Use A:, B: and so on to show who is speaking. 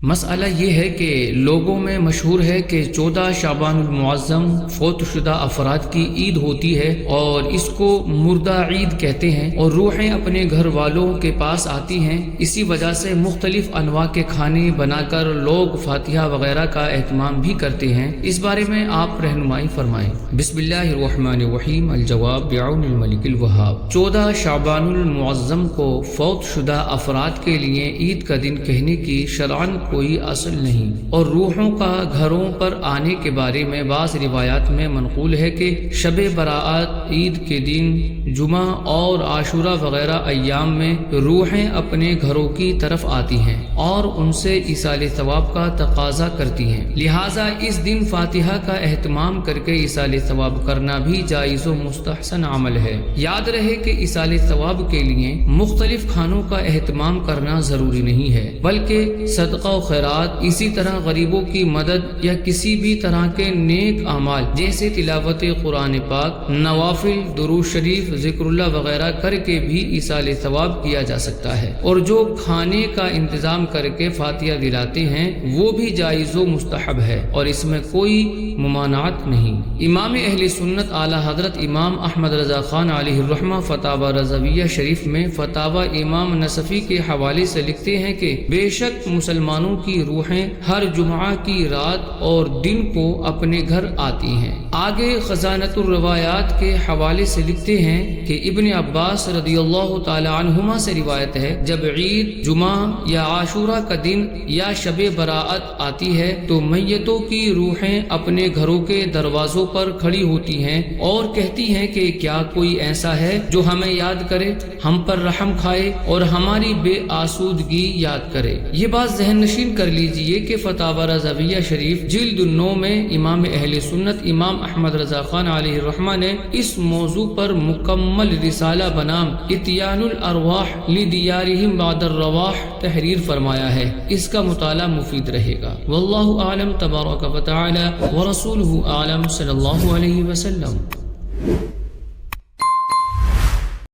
A: مسئلہ یہ ہے کہ لوگوں میں مشہور ہے کہ 14 شعبان المعظم فوت شدہ افراد کی عید ہوتی ہے اور اس کو مردہ عید کہتے ہیں، اور روحیں اپنے گھر والوں کے پاس آتی ہیں۔ اسی وجہ سے مختلف انواع کے کھانے بنا کر لوگ فاتحہ وغیرہ کا اہتمام بھی کرتے ہیں۔ اس بارے میں آپ رہنمائی فرمائیں۔ بسم اللہ الرحمن الرحیم۔ الجواب بعون الملک الوہاب۔ 14 شعبان المعظم کو فوت شدہ افراد کے لیے عید کا دن کہنے کی شرعاً کوئی اصل نہیں، اور روحوں کا گھروں پر آنے کے بارے میں بعض روایات میں منقول ہے کہ شب برات عید کے دن، جمعہ اور عاشورہ وغیرہ ایام میں روحیں اپنے گھروں کی طرف آتی ہیں اور ان سے ایصال ثواب کا تقاضا کرتی ہیں، لہٰذا اس دن فاتحہ کا اہتمام کر کے ایصال ثواب کرنا بھی جائز و مستحسن عمل ہے۔ یاد رہے کہ ایصال ثواب کے لیے مختلف کھانوں کا اہتمام کرنا ضروری نہیں ہے، بلکہ صدقہ و خیرات، اسی طرح غریبوں کی مدد یا کسی بھی طرح کے نیک اعمال جیسے تلاوت قرآن پاک، نوافل، درود شریف، ذکر اللہ وغیرہ کر کے بھی ایصال ثواب کیا جا سکتا ہے، اور جو کھانے کا انتظام کر کے فاتحہ دلاتے ہیں وہ بھی جائز و مستحب ہے اور اس میں کوئی ممانعت نہیں۔ امام اہل سنت اعلی حضرت امام احمد رضا خان علیہ الرحمہ فتاوی رضویہ شریف میں فتاوی امام نصفی کے حوالے سے لکھتے ہیں کہ بے شک مسلمانوں کی روحیں ہر جمعہ کی رات اور دن کو اپنے گھر آتی ہیں۔ آگے خزانۃ الروایات کے حوالے سے لکھتے ہیں کہ ابن عباس رضی اللہ تعالی عنہما سے روایت ہے، جب عید، جمعہ یا عاشورہ کا دن یا شب براءت آتی ہے تو میتوں کی روحیں اپنے گھروں کے دروازوں پر کھڑی ہوتی ہیں اور کہتی ہیں کہ کیا کوئی ایسا ہے جو ہمیں یاد کرے، ہم پر رحم کھائے اور ہماری بے آسودگی یاد کرے۔ یہ بات ذہن نشین کر لیجئے کہ فتاوی رضویہ شریف جلد 9 میں امام اہل سنت امام احمد رضا خان علیہ الرحمہ نے اس موضوع پر مکمل رسالہ بنام اتیان الارواح لدیارہم بعد الرواح تحریر فرمایا ہے، اس کا مطالعہ مفید رہے گا۔ واللہ اعلم تبارک و تعالی ورسولہ اعلم صلی اللہ علیہ وسلم۔